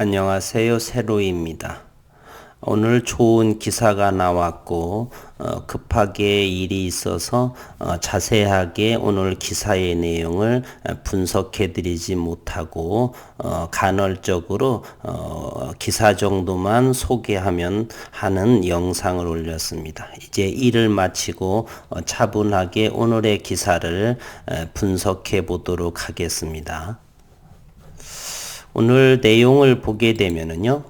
안녕하세요. 세로이입니다. 오늘 좋은 기사가 나왔고 급하게 일이 있어서 자세하게 오늘 기사의 내용을 분석해 드리지 못하고 간헐적으로 기사 정도만 소개하면 하는 영상을 올렸습니다. 이제 일을 마치고 차분하게 오늘의 기사를 분석해 보도록 하겠습니다. 오늘 내용을 보게 되면은요.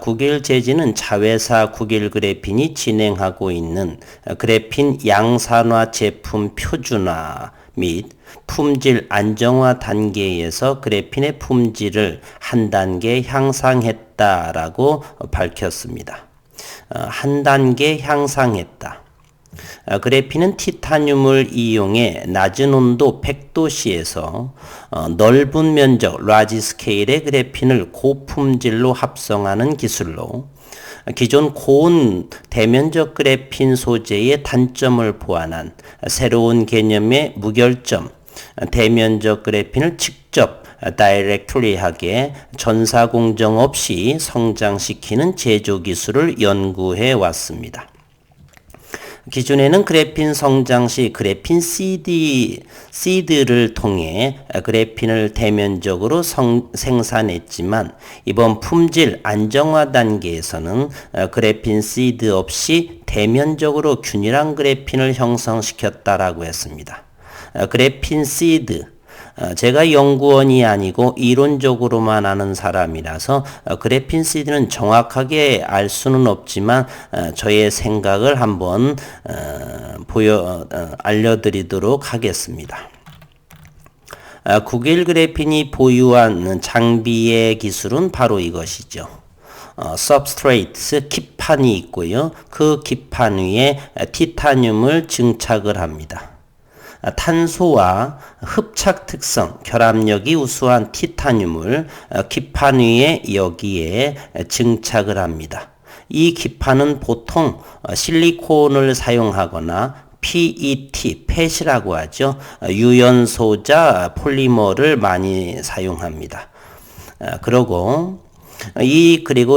구길 재즈는 자회사 구길 그래핀이 진행하고 있는 그래핀 양산화 제품 표준화 및 품질 안정화 단계에서 그래핀의 품질을 한 단계 향상했다라고 밝혔습니다. 한 단계 향상했다. 그래핀은 티타늄을 이용해 낮은 온도 100도씨에서 넓은 면적 라지 스케일의 그래핀을 고품질로 합성하는 기술로 기존 고온 대면적 그래핀 소재의 단점을 보완한 새로운 개념의 무결점 대면적 그래핀을 직접 다이렉트리하게 전사공정 없이 성장시키는 제조 기술을 연구해 왔습니다. 기존에는 그래핀 성장 시 그래핀 시드를 통해 그래핀을 대면적으로 생산했지만 이번 품질 안정화 단계에서는 그래핀 시드 없이 대면적으로 균일한 그래핀을 형성시켰다라고 했습니다. 그래핀 시드 제가 연구원이 아니고 이론적으로만 아는 사람이라서 그래핀 시드는 정확하게 알 수는 없지만 저의 생각을 한번 알려드리도록 하겠습니다. 구길 그래핀이 보유한 장비의 기술은 바로 이것이죠. substrate 기판이 있고요. 그 기판 위에 티타늄을 증착을 합니다. 탄소와 흡착 특성, 결합력이 우수한 티타늄을 기판 위에 여기에 증착을 합니다. 이 기판은 보통 실리콘을 사용하거나 PET, 펫이라고 하죠. 유연소자 폴리머를 많이 사용합니다. 그리고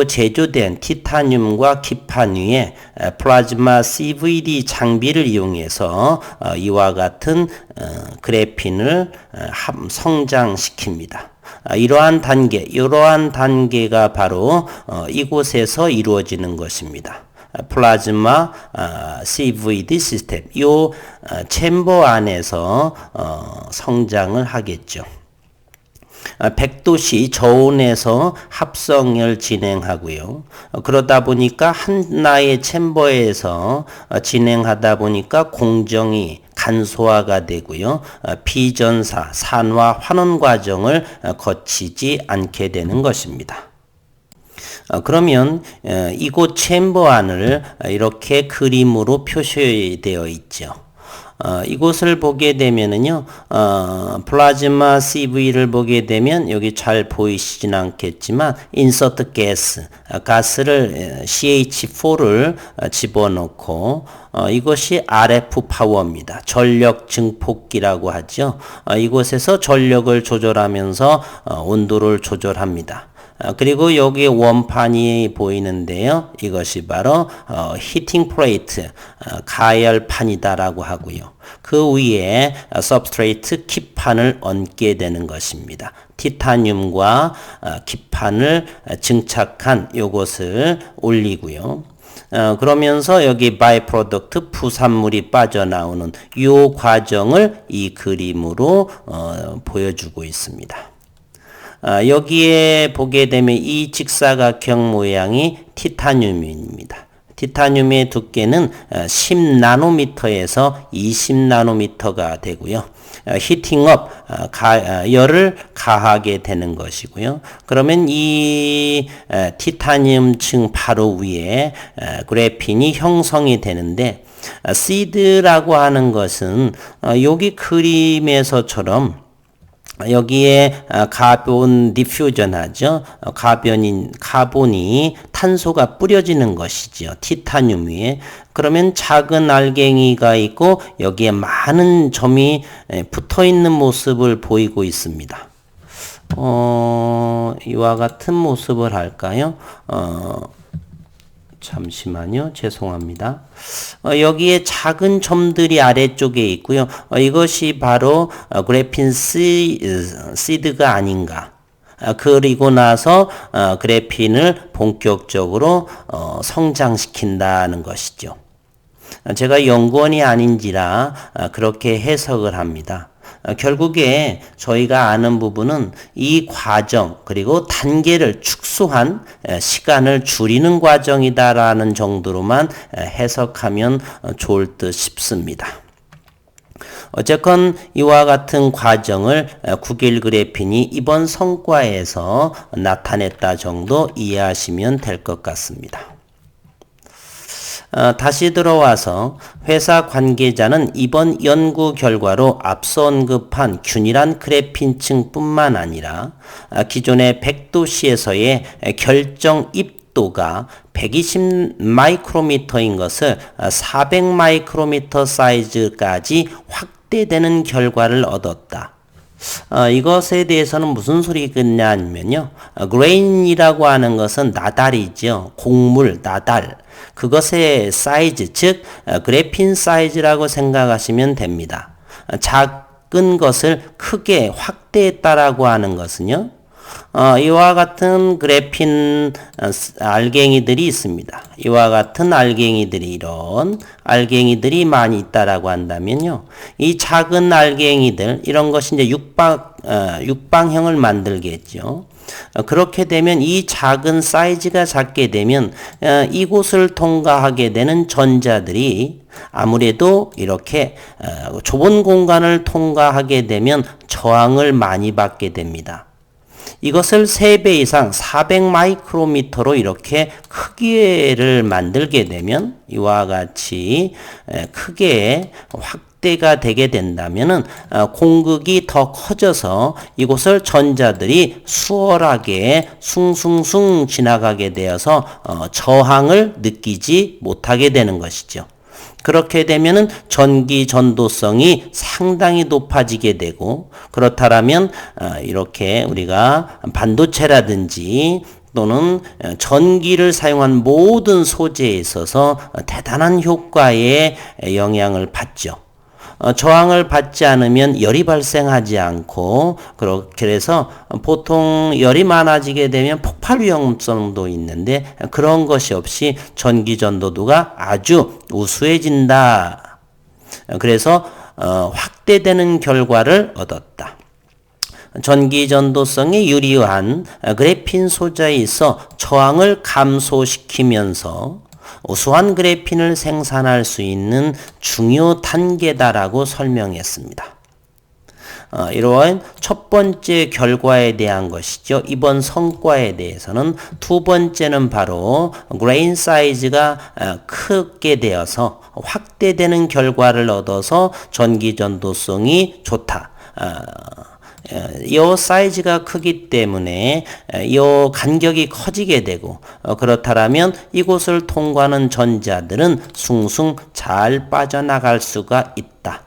제조된 티타늄과 기판 위에 플라즈마 CVD 장비를 이용해서 이와 같은 그래핀을 성장시킵니다. 이러한 단계가 바로 이곳에서 이루어지는 것입니다. 플라즈마 CVD 시스템, 이 챔버 안에서 성장을 하겠죠. 100도씨 저온에서 합성을 진행하고요. 그러다 보니까 하나의 챔버에서 진행하다 보니까 공정이 간소화가 되고요. 비전사, 산화, 환원 과정을 거치지 않게 되는 것입니다. 그러면 이곳 챔버 안을 이렇게 그림으로 표시되어 있죠. 이곳을 보게 되면은요, 플라즈마 CV를 보게 되면 여기 잘 보이시진 않겠지만, 인서트 가스를 CH4를 집어넣고, 이것이 RF 파워입니다. 전력 증폭기라고 하죠. 이곳에서 전력을 조절하면서 온도를 조절합니다. 그리고 여기 원판이 보이는데요. 이것이 바로 히팅 플레이트, 가열판이다라고 하고요. 그 위에 서브스트레이트 기판을 얹게 되는 것입니다. 티타늄과 기판을 증착한 요것을 올리고요. 그러면서 여기 바이 프로덕트 부산물이 빠져나오는 요 과정을 이 그림으로 보여주고 있습니다. 여기에 보게 되면 이 직사각형 모양이 티타늄입니다. 티타늄의 두께는 10나노미터에서 20나노미터가 되고요. 히팅업, 열을 가하게 되는 것이고요. 그러면 이 티타늄층 바로 위에 그래핀이 형성이 되는데, 시드라고 하는 것은 여기 그림에서처럼 여기에 카본 디퓨전 하죠. 카본이 탄소가 뿌려지는 것이죠. 티타늄 위에. 그러면 작은 알갱이가 있고 여기에 많은 점이 붙어 있는 모습을 보이고 있습니다. 이와 같은 모습을 할까요? 잠시만요. 죄송합니다. 여기에 작은 점들이 아래쪽에 있고요. 이것이 바로 그래핀 시드가 아닌가. 그리고 나서 그래핀을 본격적으로 성장시킨다는 것이죠. 제가 연구원이 아닌지라 그렇게 해석을 합니다. 결국에 저희가 아는 부분은 이 과정 그리고 단계를 축소한 시간을 줄이는 과정이다라는 정도로만 해석하면 좋을 듯 싶습니다. 어쨌건 이와 같은 과정을 구길 그래핀이 이번 성과에서 나타냈다 정도 이해하시면 될 것 같습니다. 다시 들어와서 회사 관계자는 이번 연구 결과로 앞서 언급한 균일한 그래핀층 뿐만 아니라 기존의 100도씨에서의 결정 입도가 120 마이크로미터인 것을 400 마이크로미터 사이즈까지 확대되는 결과를 얻었다. 이것에 대해서는 무슨 소리겠냐 하면요. 그레인이라고 하는 것은 나달이죠. 곡물, 나달. 그것의 사이즈, 즉 그래핀 사이즈라고 생각하시면 됩니다. 작은 것을 크게 확대했다라고 하는 것은요. 이와 같은 그래핀 알갱이들이 있습니다. 이와 같은 알갱이들이 이런 알갱이들이 많이 있다라고 한다면요. 이 작은 알갱이들 이런 것이 이제 육방형을 만들겠죠. 그렇게 되면 이 작은 사이즈가 작게 되면 이곳을 통과하게 되는 전자들이 아무래도 이렇게 좁은 공간을 통과하게 되면 저항을 많이 받게 됩니다. 이것을 3배 이상 400 마이크로미터로 이렇게 크기를 만들게 되면 이와 같이 크게 확대가 되게 된다면은 공극이 더 커져서 이곳을 전자들이 수월하게 숭숭숭 지나가게 되어서 저항을 느끼지 못하게 되는 것이죠. 그렇게 되면은 전기 전도성이 상당히 높아지게 되고 그렇다면 이렇게 우리가 반도체라든지 또는 전기를 사용한 모든 소재에 있어서 대단한 효과의 영향을 받죠. 저항을 받지 않으면 열이 발생하지 않고 그래서 보통 열이 많아지게 되면 폭발 위험성도 있는데 그런 것이 없이 전기 전도도가 아주 우수해진다. 그래서 확대되는 결과를 얻었다. 전기 전도성이 유리한 그래핀 소재에 있어 저항을 감소시키면서 우수한 그래핀을 생산할 수 있는 중요 단계다라고 설명했습니다. 이러한 첫 번째 결과에 대한 것이죠. 이번 성과에 대해서는 두 번째는 바로 그레인 사이즈가 크게 되어서 확대되는 결과를 얻어서 전기 전도성이 좋다. 이 사이즈가 크기 때문에 이 간격이 커지게 되고 그렇다면 이곳을 통과하는 전자들은 숭숭 잘 빠져나갈 수가 있다.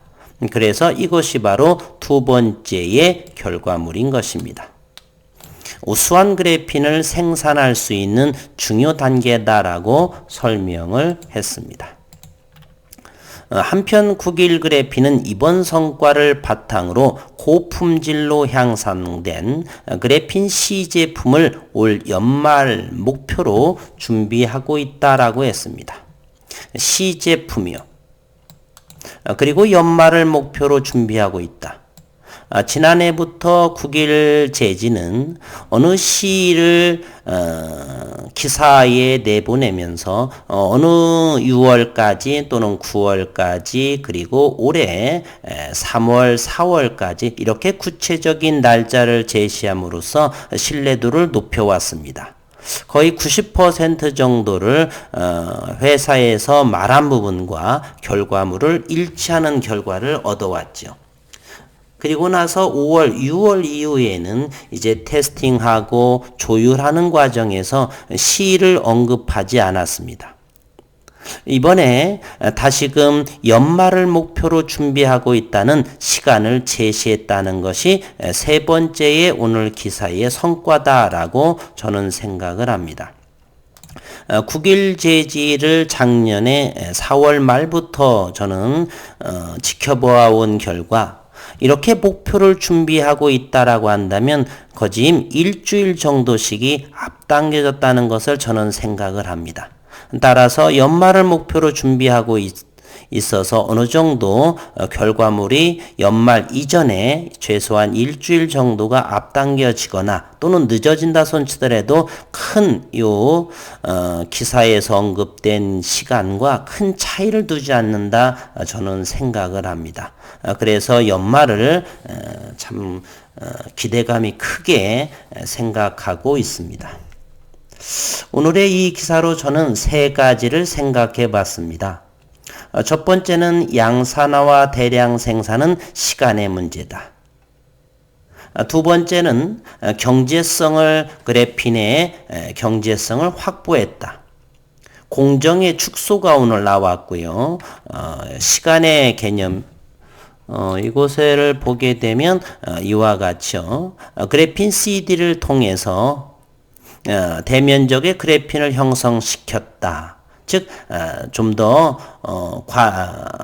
그래서 이것이 바로 두 번째의 결과물인 것입니다. 우수한 그래핀을 생산할 수 있는 중요 단계다라고 설명을 했습니다. 한편 구길 그래핀은 이번 성과를 바탕으로 고품질로 향상된 그래핀 C 제품을 올 연말 목표로 준비하고 있다라고 했습니다. C 제품이요. 그리고 연말을 목표로 준비하고 있다. 지난해부터 구길 재지는 어느 시를 기사에 내보내면서 어느 6월까지 또는 9월까지 그리고 올해 3월, 4월까지 이렇게 구체적인 날짜를 제시함으로써 신뢰도를 높여왔습니다. 거의 90% 정도를 회사에서 말한 부분과 결과물을 일치하는 결과를 얻어왔죠. 그리고 나서 5월, 6월 이후에는 이제 테스팅하고 조율하는 과정에서 시를 언급하지 않았습니다. 이번에 다시금 연말을 목표로 준비하고 있다는 시간을 제시했다는 것이 세 번째의 오늘 기사의 성과다라고 저는 생각을 합니다. 9일 제지를 작년에 4월 말부터 저는 지켜보아 온 결과 이렇게 목표를 준비하고 있다라고 한다면 거진 일주일 정도씩이 앞당겨졌다는 것을 저는 생각을 합니다. 따라서 연말을 목표로 준비하고 있어서 어느 정도 결과물이 연말 이전에 최소한 일주일 정도가 앞당겨지거나 또는 늦어진다 손치더라도 큰 기사에서 언급된 시간과 큰 차이를 두지 않는다 저는 생각을 합니다. 그래서 연말을 참 기대감이 크게 생각하고 있습니다. 오늘의 이 기사로 저는 세 가지를 생각해 봤습니다. 첫 번째는 양산화와 대량 생산은 시간의 문제다. 두 번째는 경제성을 그래핀의 경제성을 확보했다. 공정의 축소가 오늘 나왔고요. 시간의 개념 이곳을 보게 되면 이와 같이요. 그래핀 CD를 통해서 대면적의 그래핀을 형성시켰다. 즉, 좀 더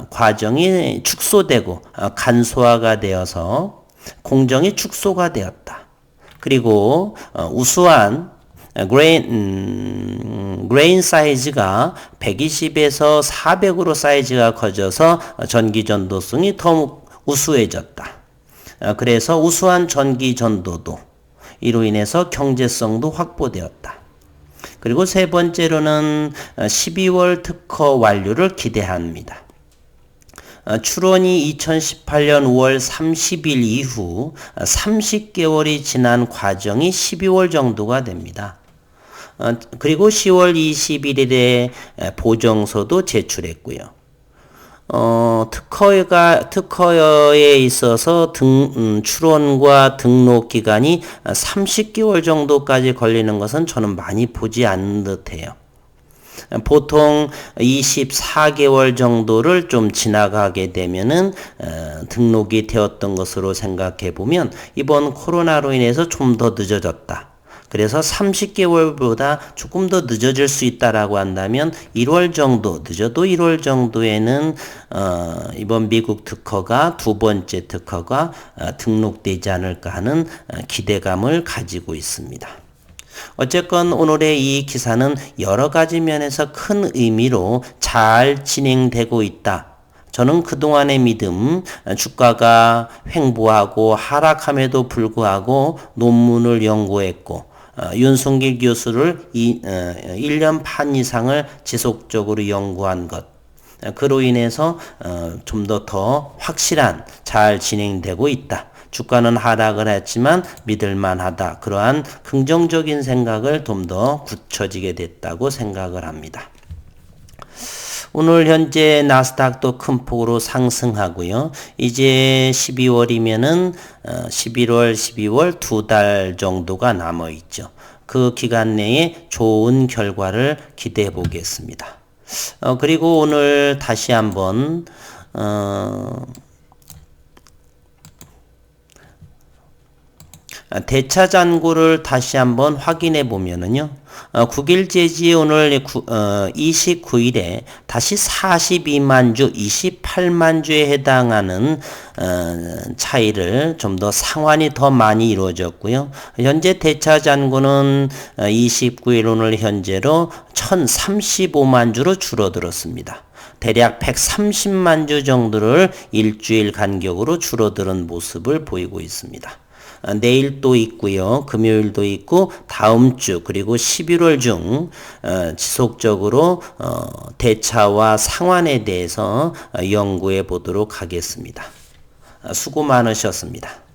과정이 축소되고 간소화가 되어서 공정이 축소가 되었다. 그리고 우수한 그레인 사이즈가 120에서 400으로 사이즈가 커져서 전기 전도성이 더 우수해졌다. 그래서 우수한 전기 전도도 이로 인해서 경제성도 확보되었다. 그리고 세 번째로는 12월 특허 완료를 기대합니다. 출원이 2018년 5월 30일 이후 30개월이 지난 과정이 12월 정도가 됩니다. 그리고 10월 21일에 보정서도 제출했고요. 특허에 있어서 출원과 등록 기간이 30개월 정도까지 걸리는 것은 저는 많이 보지 않는 듯해요. 보통 24개월 정도를 좀 지나가게 되면은 등록이 되었던 것으로 생각해 보면 이번 코로나로 인해서 좀 더 늦어졌다. 그래서 30개월보다 조금 더 늦어질 수 있다라고 한다면 1월 정도, 늦어도 1월 정도에는 이번 미국 특허가 두 번째 특허가 등록되지 않을까 하는 기대감을 가지고 있습니다. 어쨌건 오늘의 이 기사는 여러 가지 면에서 큰 의미로 잘 진행되고 있다. 저는 그동안의 믿음, 주가가 횡보하고 하락함에도 불구하고 논문을 연구했고 윤석길 교수를 1년 반 이상을 지속적으로 연구한 것. 그로 인해서 좀 더 확실한 잘 진행되고 있다. 주가는 하락을 했지만 믿을만하다. 그러한 긍정적인 생각을 좀 더 굳혀지게 됐다고 생각을 합니다. 오늘 현재 나스닥도 큰 폭으로 상승하고요. 이제 12월이면은 11월, 12월 두 달 정도가 남아 있죠. 그 기간 내에 좋은 결과를 기대해 보겠습니다. 그리고 오늘 다시 한번 대차 잔고를 다시 한번 확인해 보면은요. 9일 제지 오늘 29일에 다시 42만 주, 28만 주에 해당하는 차이를 좀 더 상환이 더 많이 이루어졌고요. 현재 대차 잔고는 29일 오늘 현재로 1035만 주로 줄어들었습니다. 대략 130만 주 정도를 일주일 간격으로 줄어드는 모습을 보이고 있습니다. 내일 또 있고요. 금요일도 있고 다음 주 그리고 11월 중 지속적으로 대차와 상환에 대해서 연구해 보도록 하겠습니다. 수고 많으셨습니다.